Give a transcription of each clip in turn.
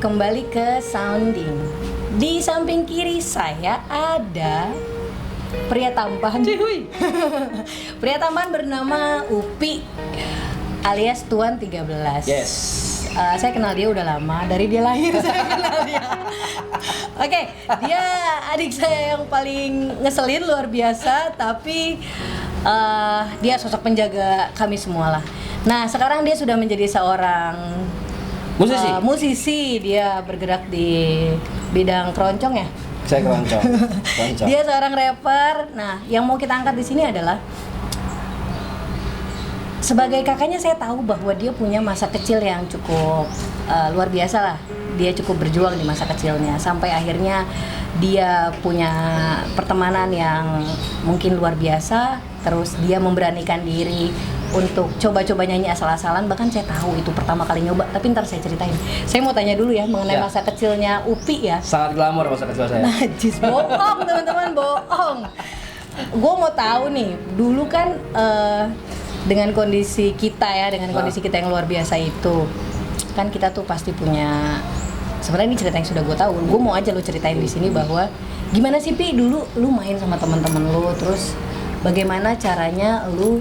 kembali ke Sounding. Di samping kiri saya ada pria tampan. Cihuy. Pria tampan bernama Upi alias Tuan 13. Yes. Saya kenal dia udah lama, dari dia lahir saya kenal dia. Oke, dia adik saya yang paling ngeselin luar biasa, tapi dia sosok penjaga kami semua lah. Nah, sekarang dia sudah menjadi seorang musisi. Dia bergerak di bidang keroncong ya. Saya keroncong. Dia seorang rapper. Nah, yang mau kita angkat di sini adalah sebagai kakaknya, saya tahu bahwa dia punya masa kecil yang cukup luar biasa lah. Dia cukup berjuang di masa kecilnya sampai akhirnya dia punya pertemanan yang mungkin luar biasa. Terus dia memberanikan diri untuk coba-coba nyanyi asal-asalan. Bahkan saya tahu itu pertama kali nyoba, tapi ntar saya ceritain. Saya mau tanya dulu ya mengenai masa kecilnya Upi ya. Sangat glamor masa kecil saya. Najis, bohong teman-teman, bohong. Gue mau tahu nih, dulu kan dengan kondisi kita ya, dengan kondisi kita yang luar biasa itu, kan kita tuh pasti punya. Sebenarnya ini cerita yang sudah gue tahu. Gue mau aja lu ceritain di sini bahwa gimana sih Pi dulu lu main sama teman-teman lu, terus bagaimana caranya lu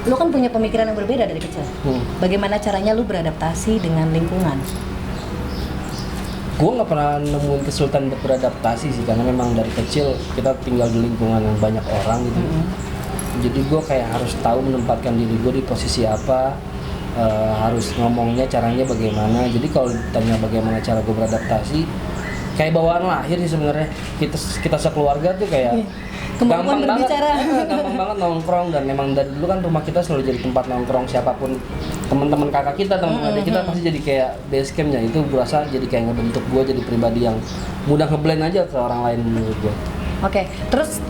kan punya pemikiran yang berbeda dari kecil. Bagaimana caranya lu beradaptasi dengan lingkungan? Gue nggak pernah nemuin kesulitan untuk beradaptasi sih, karena memang dari kecil kita tinggal di lingkungan yang banyak orang gitu. Jadi gue kayak harus tahu menempatkan diri gue di posisi apa, harus ngomongnya caranya bagaimana. Jadi kalau ditanya bagaimana cara gue beradaptasi, kayak bawaan lahir sih sebenarnya. Kita sekeluarga tuh kayak Kemampuan berbicara. gampang banget nongkrong, dan memang dari dulu kan rumah kita selalu jadi tempat nongkrong. Siapapun teman-teman kakak kita, teman adik kita pasti jadi kayak base campnya. Itu gue rasa jadi kayak ngebentuk gue jadi pribadi yang mudah ngeblend aja ke orang lain menurut gue. Oke, terus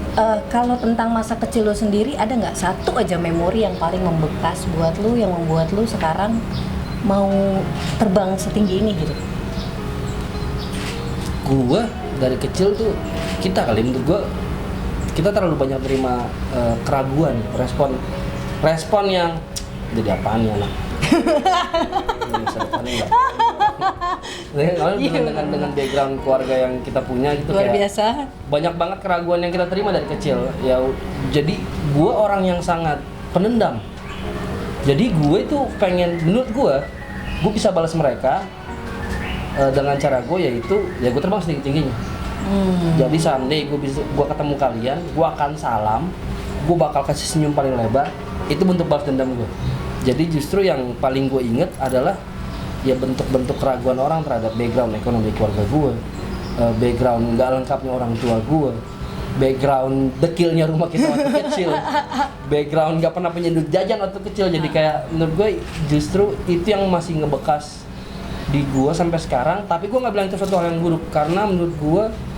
kalau tentang masa kecil lo sendiri, ada nggak satu aja memori yang paling membekas buat lo, yang membuat lo sekarang mau terbang setinggi ini gitu? Gue dari kecil tuh, menurut gue kita terlalu banyak terima keraguan, respon yang jadi apaan ya anak. Dengan background keluarga yang kita punya gitu, luar kayak biasa. Banyak banget keraguan yang kita terima dari kecil ya. Jadi gue orang yang sangat penendam. Jadi gue itu menurut gue bisa balas mereka dengan cara gue, yaitu ya gue terbang setinggi-tingginya. Jadi someday gue ketemu kalian, gue akan salam, gue bakal kasih senyum paling lebar. Itu bentuk balas dendam gue. Jadi justru yang paling gue inget adalah ya bentuk-bentuk keraguan orang terhadap background ekonomi keluarga gue, background nggak lengkapnya orang tua gue, background dekilnya rumah kita waktu kecil, background nggak pernah punya duit jajan waktu kecil. Jadi kayak menurut gue justru itu yang masih ngebekas di gue sampai sekarang. Tapi gue nggak bilang itu suatu hal yang buruk, karena menurut gue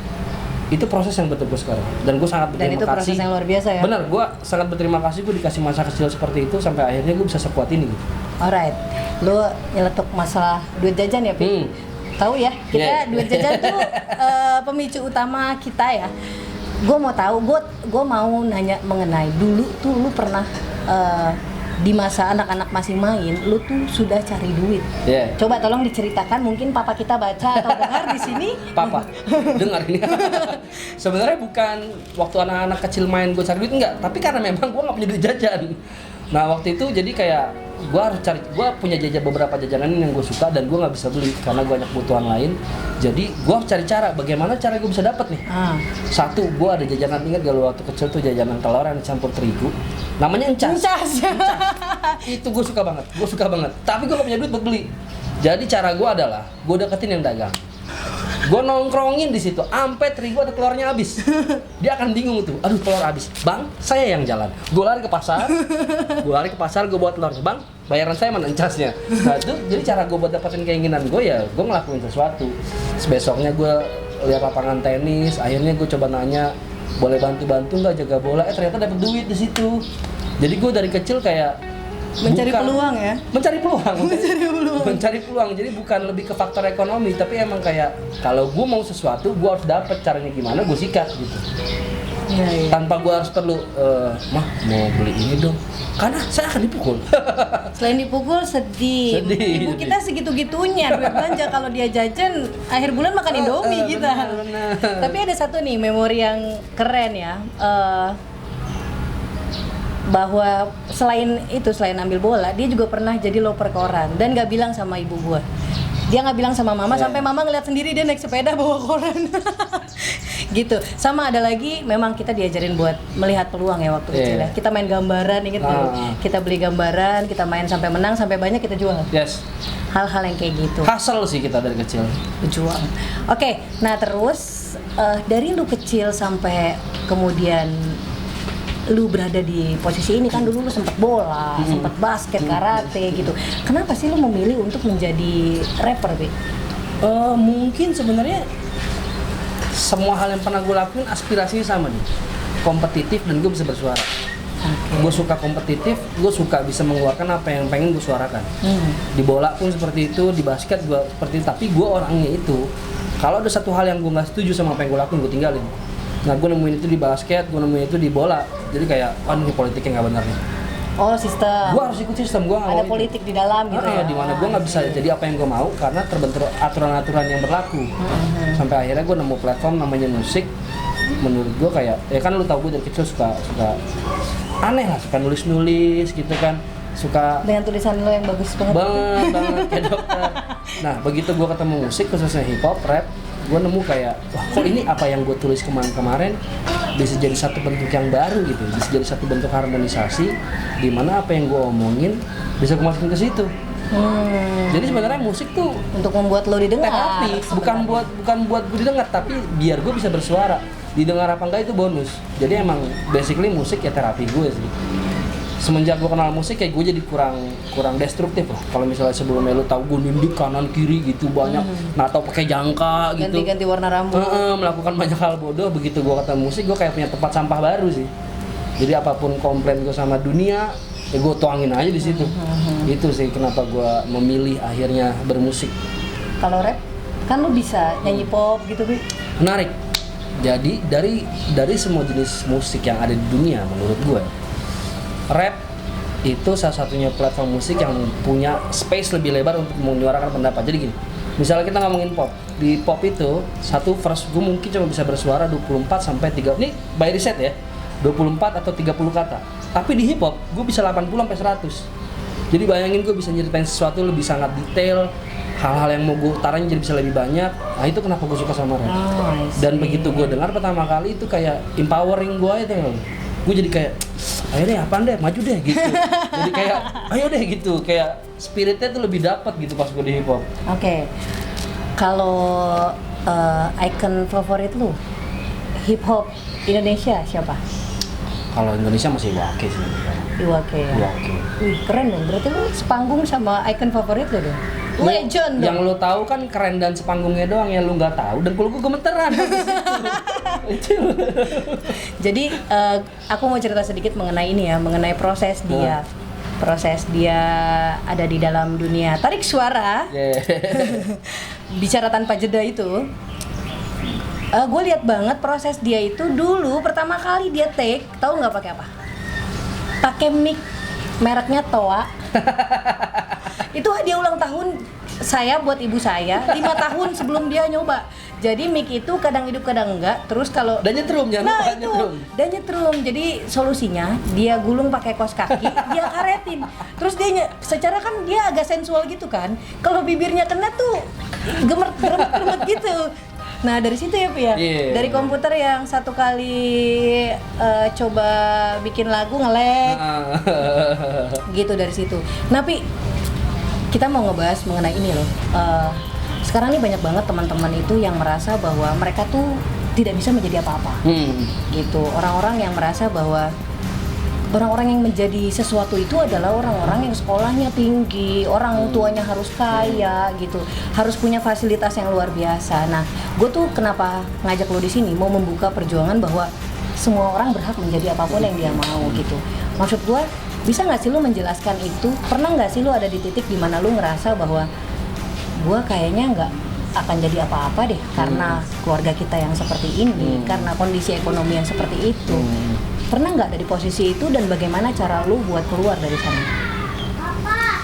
itu proses yang betul gue sekarang, dan gue sangat berterima kasih. Dan itu proses yang luar biasa ya. Bener, gue sangat berterima kasih gue dikasih masa kecil seperti itu sampai akhirnya gue bisa sekuat ini gitu. Alright, lu nyeletuk masalah duit jajan ya Pi? Tahu ya, kita duit jajan tuh pemicu utama kita ya. Gue mau tahu, gue mau nanya mengenai dulu tuh lu pernah di masa anak-anak masih main, lu tuh sudah cari duit. Coba tolong diceritakan, mungkin papa kita baca atau dengar di sini. Papa, dengar ini. Sebenarnya bukan waktu anak-anak kecil main gue cari duit, enggak. Tapi karena memang gue nggak punya duit jajan. Nah waktu itu jadi kayak gue punya beberapa jajanan yang gue suka dan gue nggak bisa beli karena gue banyak kebutuhan lain. Jadi gue harus cari cara, bagaimana cara gue bisa dapet nih. Satu, gue ada jajanan, ingat gak lu waktu kecil tuh jajanan telur yang dicampur terigu, namanya encas. Itu gue suka banget. Tapi gue gak punya duit buat beli. Jadi cara gue adalah gue deketin yang dagang. Gue nongkrongin di situ, sampai terigu atau telurnya habis. Dia akan bingung tuh, aduh telur habis. Bang, saya yang jalan. Gue lari ke pasar, gue bawa telurnya. Bang, bayaran saya mana encasnya. Nah itu jadi cara gue buat dapetin keinginan gue, ya gue ngelakuin sesuatu. Besoknya gue lihat lapangan tenis, akhirnya gue coba nanya, boleh bantu nggak jaga bola? Ternyata dapet duit di situ. Jadi gue dari kecil kayak mencari peluang ya? Mencari peluang. Jadi bukan lebih ke faktor ekonomi, tapi emang kayak kalau gue mau sesuatu, gue harus dapet caranya gimana, gue sikat gitu. Iya. Tanpa gue harus perlu, mah mau beli ini dong, karena saya akan dipukul. Selain dipukul sedih. Sedih. Ibu kita segitu-gitunya duit belanja, kalau dia jajan akhir bulan makan Indomie kita. benar. Tapi ada satu nih memori yang keren ya. Bahwa selain ambil bola, dia juga pernah jadi loper koran dan nggak bilang sama ibu gua. Dia nggak bilang sama mama, sampai mama ngeliat sendiri dia naik sepeda bawa koran. Gitu. Sama ada lagi, memang kita diajarin buat melihat peluang ya waktu kecil ya. Kita main gambaran, inget dulu. Kita beli gambaran, kita main sampai menang, sampai banyak kita jual. Yes. Hal-hal yang kayak gitu. Hustle sih kita dari kecil. Berjuang. Oke, nah terus dari lu kecil sampai kemudian lu berada di posisi ini, kan dulu lu sempet bola, sempet basket, karate gitu. Kenapa sih lu memilih untuk menjadi rapper, Bi? Mungkin sebenarnya semua hal yang pernah gue lakuin aspirasinya sama nih, kompetitif dan gue bisa bersuara. Gue suka kompetitif, gue suka bisa mengeluarkan apa yang pengen gue suarakan. Di bola pun seperti itu, di basket gue seperti itu. Tapi gue orangnya itu, kalau ada satu hal yang gue nggak setuju sama apa yang gue lakuin, gue tinggalin. Nah, gue nemuin itu di basket, gue nemuin itu di bola. Jadi kayak, ini politiknya nggak benar nih. Oh, sistem. Gue harus ikut sistem, gue nggak mau ada politik di dalam gitu ya. Di mana gue nggak bisa jadi apa yang gue mau karena terbentur aturan-aturan yang berlaku. Sampai akhirnya gue nemu platform namanya musik. Menurut gue kayak, ya kan lu tau gue dari kecil suka aneh lah, suka nulis gitu kan, suka dengan tulisan lo yang bagus banget. banget kayak dokter. Nah, begitu gue ketemu musik, khususnya hip hop, rap, gue nemu kayak, wah kok ini apa yang gue tulis kemarin bisa jadi satu bentuk yang baru gitu, bisa jadi satu bentuk harmonisasi di mana apa yang gue omongin bisa gue masukin ke situ. Jadi sebenarnya musik tuh untuk membuat lo didengar. Terapi, bukan buat gue didengar, tapi biar gue bisa bersuara. Didengar apa enggak itu bonus. Jadi emang basically musik ya terapi gue sih. Semenjak gue kenal musik kayak gue jadi kurang destruktif lah. Kalau misalnya sebelumnya lu tahu gue nindik kanan kiri gitu banyak, atau pakai jangka gitu. Ganti-ganti warna rambut. Melakukan banyak hal bodoh. Begitu gue ketemu musik, gue kayak punya tempat sampah baru sih. Jadi apapun komplain gue sama dunia, ya gue tuangin aja di situ. Itu sih kenapa gue memilih akhirnya bermusik. Kalau rap, kan lu bisa nyanyi pop gitu, Bi. Menarik. Jadi dari semua jenis musik yang ada di dunia, menurut gue, rap itu salah satunya platform musik yang punya space lebih lebar untuk menyuarakan pendapat. Jadi gini, misalnya kita ngomongin pop, di pop itu satu verse gue mungkin cuma bisa bersuara 24 sampai 30, ini by riset ya, 24 atau 30 kata. Tapi di hip hop gue bisa 80 sampai 100. Jadi bayangin gue bisa nyeritain sesuatu lebih sangat detail, hal-hal yang mau gue utarain jadi bisa lebih banyak. Nah itu kenapa gue suka sama rap. Dan begitu gue dengar pertama kali itu kayak empowering gue itu loh. Gue jadi kayak, ayo deh apaan deh, maju deh gitu. Jadi kayak, ayo deh gitu, kayak spiritnya tuh lebih dapat gitu pas gue di hip hop. Oke. Kalau icon favorit lu hip hop Indonesia siapa? Kalau Indonesia masih Iwake sih. Iwake ya. Iwake. Wih keren dong, berarti lu sepanggung sama icon favorit lu dong. Legend dong. Yang lo tahu kan keren dan sepanggungnya doang, yang lo nggak tahu dan kalau gue gemeteran. Jadi aku mau cerita sedikit mengenai ini ya, mengenai proses dia. Proses dia ada di dalam dunia tarik suara. Bicara tanpa jeda itu. Gue lihat banget proses dia itu dulu pertama kali dia take, tahu nggak pakai apa? Pakai mic mereknya Toa. Itu hadiah ulang tahun saya buat ibu saya 5 tahun sebelum dia nyoba. Jadi mic itu kadang hidup kadang enggak. Terus kalau dan nyetrum jangan lupa nyetrum. Dan nyetrum. Jadi solusinya dia gulung pakai kaos kaki, dia karetin. Terus dia secara kan dia agak sensual gitu kan. Kalau bibirnya kena tuh gemet gitu. Nah dari situ ya Pi ya, dari komputer yang satu kali coba bikin lagu nge-lag, gitu dari situ. Nah Pi, kita mau ngebahas mengenai ini loh. Sekarang ini banyak banget teman-teman itu yang merasa bahwa mereka tuh tidak bisa menjadi apa-apa, gitu. Orang-orang yang merasa bahwa orang-orang yang menjadi sesuatu itu adalah orang-orang yang sekolahnya tinggi, orang tuanya harus kaya gitu, harus punya fasilitas yang luar biasa. Nah, gue tuh kenapa ngajak lo di sini mau membuka perjuangan bahwa semua orang berhak menjadi apapun yang dia mau gitu. Maksud gue, bisa nggak sih lo menjelaskan itu? Pernah nggak sih lo ada di titik dimana lo ngerasa bahwa gue kayaknya akan jadi apa-apa deh karena keluarga kita yang seperti ini, karena kondisi ekonomi yang seperti itu. Pernah nggak dari posisi itu dan bagaimana cara lu buat keluar dari sana?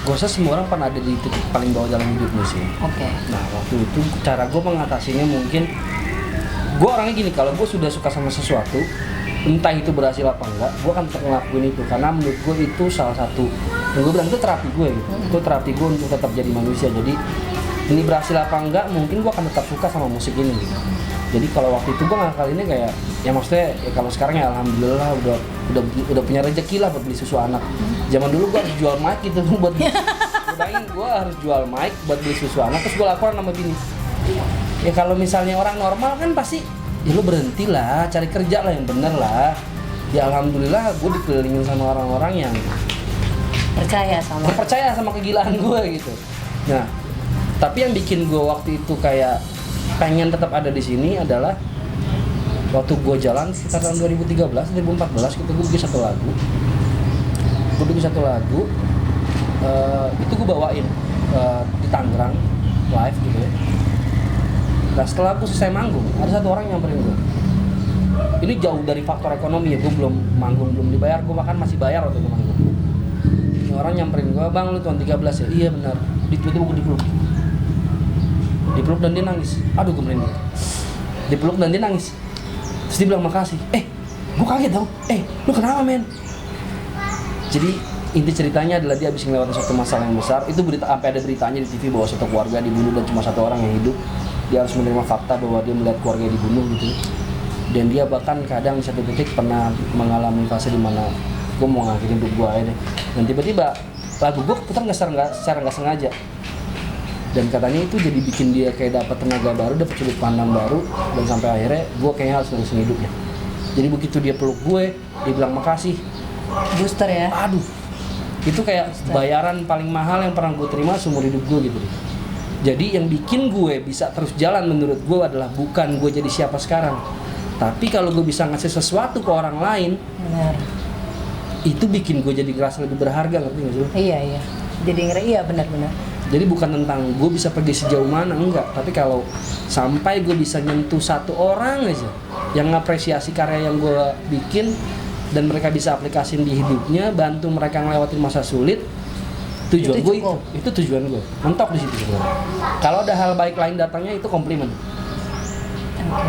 Gue rasa semua orang pernah ada di titik paling bawah dalam hidupnya sih. Oke. Nah waktu itu cara gue mengatasinya mungkin, gue orangnya gini, kalau gue sudah suka sama sesuatu, entah itu berhasil apa enggak, gue akan tetap ngelakuin itu karena menurut gue itu salah satu yang gue bilang itu terapi gue gitu. Itu terapi gue untuk tetap jadi manusia. Jadi ini berhasil apa enggak, mungkin gue akan tetap suka sama musik ini gitu. Jadi kalau waktu itu gue ngakalinnya kayak, ya maksudnya ya kalau sekarang ya alhamdulillah udah punya rezeki lah buat beli susu anak. Zaman dulu gue harus jual mic gitu buat bayangin gue harus jual mic buat beli susu anak, terus gue laporan sama bini. Ya kalau misalnya orang normal kan pasti ya lu berhenti lah, cari kerja lah yang bener lah. Ya alhamdulillah gue dikelilingin sama orang-orang yang percaya sama kegilaan gue gitu. Nah, tapi yang bikin gue waktu itu kayak pengen tetap ada di sini adalah waktu gue jalan sekitar tahun 2013, 2014 gitu, gue bikin satu lagu. Itu gue bawain di Tangerang live gitu ya. Nah setelah gue selesai manggung, ada satu orang yang nyamperin gue. Ini jauh dari faktor ekonomi ya, gue belum manggung, belum dibayar, gue bahkan masih bayar waktu itu manggung. Ini orang nyamperin gue, bang lu tahun 13 ya? Iya benar. Tiba-tiba gue dipeluk dan dia nangis. Aduh gue merinding. Dipeluk dan dia nangis. Terus dia bilang makasih. Gue kaget dong. Lu kenapa men? Jadi inti ceritanya adalah dia habis ngelewatin suatu masalah yang besar. Itu sampai ada beritanya di TV bahwa satu keluarga dibunuh dan cuma satu orang yang hidup. Dia harus menerima fakta bahwa dia melihat keluarga dibunuh gitu. Dan dia bahkan kadang di satu titik pernah mengalami fase dimana gue mau ngakhirin hidup gue aja deh. Dan tiba-tiba lagu gue putar secara nggak sengaja. Dan katanya itu jadi bikin dia kayak dapat tenaga baru, dapat sudut pandang baru, dan sampai akhirnya gue kayaknya harus nerusin hidupnya. Jadi begitu dia peluk gue, dia bilang makasih. Booster ya? Aduh, itu kayak bayaran paling mahal yang pernah gue terima seumur hidup gue gitu. Jadi yang bikin gue bisa terus jalan menurut gue adalah bukan gue jadi siapa sekarang, tapi kalau gue bisa ngasih sesuatu ke orang lain, benar. Itu bikin gue jadi ngerasa lebih berharga, ngerti nggak sih? Iya. Jadi iya benar-benar. Jadi bukan tentang gue bisa pergi sejauh mana, enggak. Tapi kalau sampai gue bisa nyentuh satu orang aja yang ngapresiasi karya yang gue bikin dan mereka bisa aplikasiin di hidupnya, bantu mereka ngelewatin masa sulit, tujuan gue itu tujuan gue. Mentok di situ sebenarnya. Kalau ada hal baik lain datangnya itu komplimen. Oke.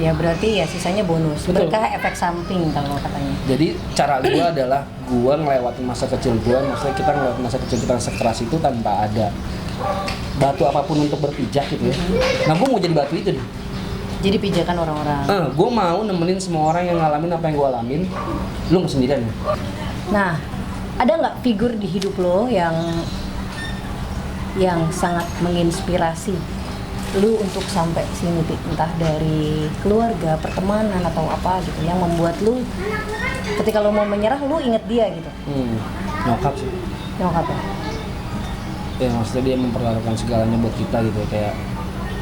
Ya berarti ya sisanya bonus. Betul. Berkah efek samping kalau katanya. Jadi cara gue adalah gue ngelewatin masa kecil gue, maksudnya kita ngelewatin masa kecil kita sekeras itu tanpa ada batu apapun untuk berpijak gitu ya. Nah gue mau jadi batu itu deh. Jadi pijakan orang-orang. Gue mau nemenin semua orang yang ngalamin apa yang gue alamin. Lu nggak sendirian ya? Nah, ada nggak figur di hidup lo yang sangat menginspirasi lu untuk sampai sini, entah dari keluarga, pertemanan atau apa gitu, yang membuat lu ketika lu mau menyerah lu inget dia gitu? Nyokap sih. Nyokap ya? Ya maksudnya dia mempertaruhkan segalanya buat kita gitu, kayak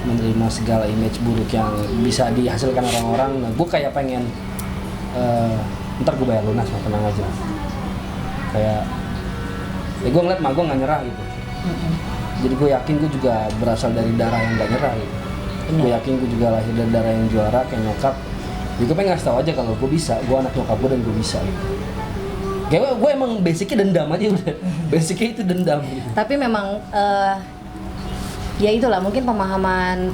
menerima segala image buruk yang bisa dihasilkan orang-orang. Nah gue kayak pengen ntar gue bayar lunas, tenang aja. Kayak ya gue ngeliat gue nggak nyerah gitu. Jadi gue yakin gue juga berasal dari darah yang gak nyerah gitu. Gue yakin gue juga lahir dari darah yang juara kayak nyokap. Jadi gue pengen ngasih tau aja kalau gue bisa, gue anak nyokap gue dan gue bisa gitu. Kayak gue emang basicnya dendam aja udah. Basicnya itu dendam gitu. Tapi memang ya itulah mungkin pemahaman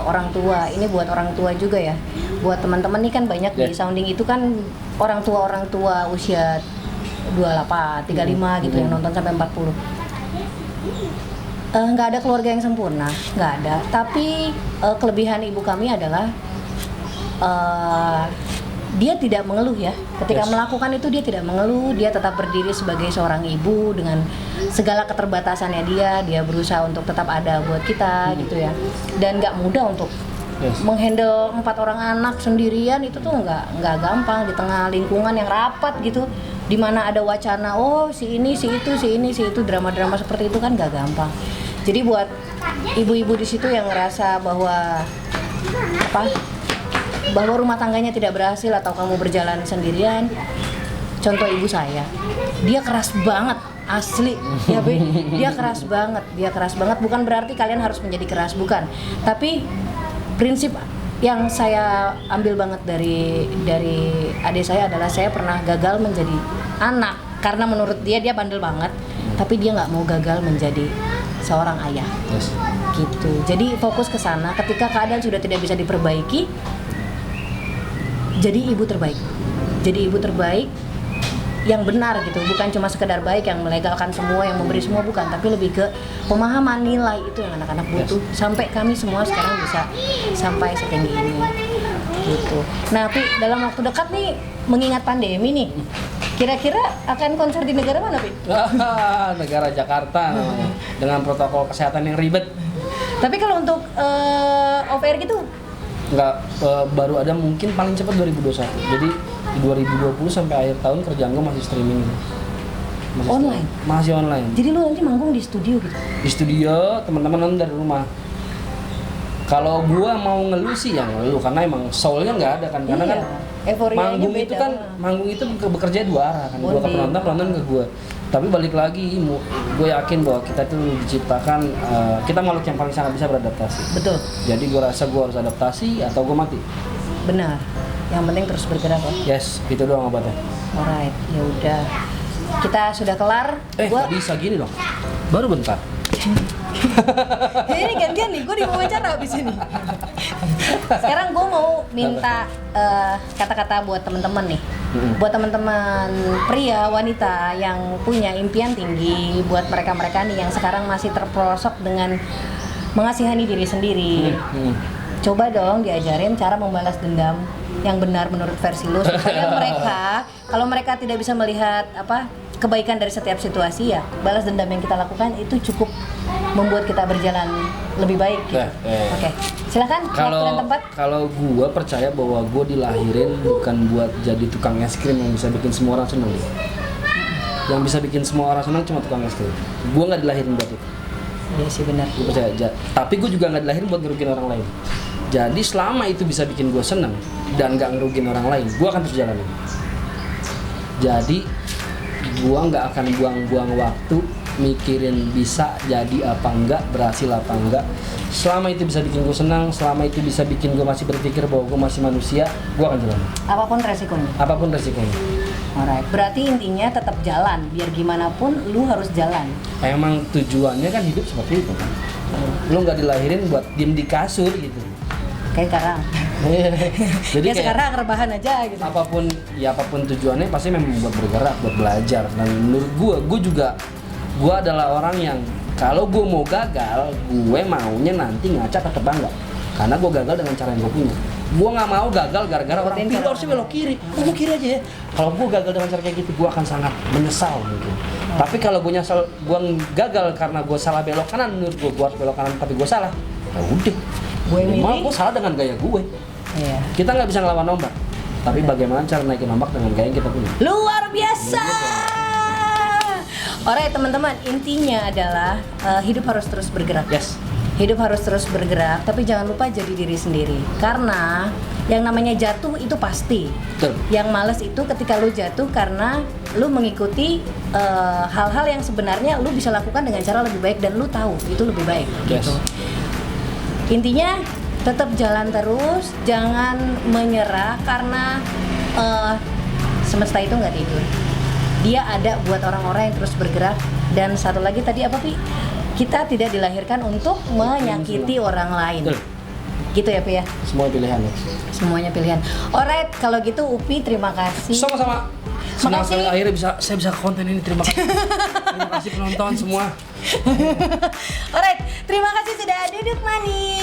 orang tua ini buat orang tua juga ya. Buat teman-teman nih kan banyak di sounding itu kan orang tua usia 28, 35 gitu yang nonton sampai 40. Nggak ada keluarga yang sempurna, nggak ada. Tapi kelebihan ibu kami adalah dia tidak mengeluh ya. Ketika melakukan itu dia tidak mengeluh, dia tetap berdiri sebagai seorang ibu dengan segala keterbatasannya dia berusaha untuk tetap ada buat kita gitu ya. Dan nggak mudah untuk menghandle 4 orang anak sendirian, itu tuh nggak gampang di tengah lingkungan yang rapat gitu, di mana ada wacana si ini si itu drama-drama seperti itu kan nggak gampang. Jadi buat ibu-ibu di situ yang ngerasa bahwa rumah tangganya tidak berhasil atau kamu berjalan sendirian, contoh ibu saya, dia keras banget asli ya Be. Dia keras banget, bukan berarti kalian harus menjadi keras, bukan, tapi prinsip yang saya ambil banget dari adik saya adalah saya pernah gagal menjadi anak karena menurut dia bandel banget, tapi dia nggak mau gagal menjadi seorang ayah. Yes. Gitu. Jadi fokus ke sana. Ketika keadaan sudah tidak bisa diperbaiki, jadi ibu terbaik. Jadi ibu terbaik yang benar gitu, bukan cuma sekedar baik yang melegalkan semua, yang memberi semua, bukan, tapi lebih ke pemahaman nilai itu yang anak-anak butuh. Sampai kami semua sekarang bisa sampai setinggi ini gitu. Nah, Pi, dalam waktu dekat nih mengingat pandemi nih, kira-kira akan konser di negara mana, Pi? Negara Jakarta namanya, dengan protokol kesehatan yang ribet. Tapi kalau untuk off air gitu Nggak, baru ada mungkin paling cepat 2021. Jadi di 2020 sampai akhir tahun kerjaan gue masih streaming gitu. Online? Masih online. Jadi lu nanti manggung di studio gitu? Di studio, teman-teman nonton dari rumah. Kalau gua mau ngeluh sih ya ngeluh, karena emang soulnya nggak ada kan. Karena Iya, kan euforianya manggung beda. itu kan, manggung itu bekerja dua arah kan. Gua ke Bonding. penonton, penonton ke gua. Tapi balik lagi, gue yakin bahwa kita tuh diciptakan, kita makhluk yang paling sangat bisa beradaptasi. Betul, Jadi gue rasa gue harus adaptasi atau gue mati. benar. Yang penting terus bergerak ya. Yes, itu doang obatnya. Alright, ya udah. Kita sudah kelar. Nggak bisa gini dong. Baru bentar. Ini gantian nih, gue diwawancara abis ini. Sekarang gue mau minta kata-kata buat teman-teman nih. Buat teman-teman pria, wanita yang punya impian tinggi, buat mereka-mereka nih yang sekarang masih terperosok dengan mengasihani diri sendiri. Coba dong diajarin cara membalas dendam yang benar menurut versi lu, supaya mereka, kalau mereka tidak bisa melihat kebaikan dari setiap situasi, ya balas dendam yang kita lakukan itu cukup membuat kita berjalan lebih baik gitu. Oke. Silakan waktu dan tempat. Kalau gue percaya bahwa gue dilahirin bukan buat jadi tukang es krim yang bisa bikin semua orang seneng. Yang bisa bikin semua orang seneng cuma tukang es krim. Gue nggak dilahirin buat itu. Iya sih benar. Gue percaya aja. Tapi gue juga nggak dilahirin buat ngerugiin orang lain. Jadi selama itu bisa bikin gue seneng dan nggak ngerugiin orang lain, gue akan terus jalanin. Jadi gue nggak akan buang-buang waktu mikirin bisa jadi apa enggak, berhasil apa enggak. Selama itu bisa bikin gue senang, selama itu bisa bikin gue masih berpikir bahwa gue masih manusia, gue akan jalan. Apapun resikonya. Apapun resikonya. Alright. Berarti intinya tetap jalan, biar gimana pun lu harus jalan. Emang tujuannya kan hidup seperti itu kan. Lu nggak dilahirin buat diem di kasur gitu. Kayak sekarang. Jadi Ya kayak sekarang rebahan aja gitu. apapun tujuannya pasti memang buat bergerak, buat belajar. Dan menurut gue adalah orang yang kalau gue mau gagal, gue maunya nanti ngaca tetap bangga. Karena gue gagal dengan cara yang gue punya. Gue nggak mau gagal gara-gara orang pilih harusnya belok kiri. Gue kiri aja ya. Kalau gue gagal dengan cara kayak gitu, gue akan sangat menyesal mungkin. Tapi kalau gue nyesal, gue gagal karena gue salah belok kanan, menurut gue harus belok kanan tapi gue salah. Ya udah. Gue salah dengan gaya gue. Iya. Kita nggak bisa ngelawan ombak. Tapi bagaimana cara naikin ombak dengan gaya yang kita punya? Luar biasa. Alright teman-teman, intinya adalah hidup harus terus bergerak. Yes. Hidup harus terus bergerak, tapi jangan lupa jadi diri sendiri. Karena yang namanya jatuh itu pasti. Betul. Yang males itu ketika lu jatuh karena lu mengikuti hal-hal yang sebenarnya lu bisa lakukan dengan cara lebih baik dan lu tahu itu lebih baik. Yes. Gitu. Intinya tetap jalan terus, jangan menyerah karena semesta itu nggak tidur. Dia ada buat orang-orang yang terus bergerak. Dan satu lagi tadi apa Pi? Kita tidak dilahirkan untuk menyakiti orang lain. Betul. Gitu ya Pi ya? Semua pilihan ya. Semuanya pilihan. Alright, kalau gitu Upi terima kasih. Sama-sama. Senang Makasih. sekali akhirnya saya bisa konten ini. Terima kasih. Terima kasih penonton semua. Alright, terima kasih sudah duduk manis.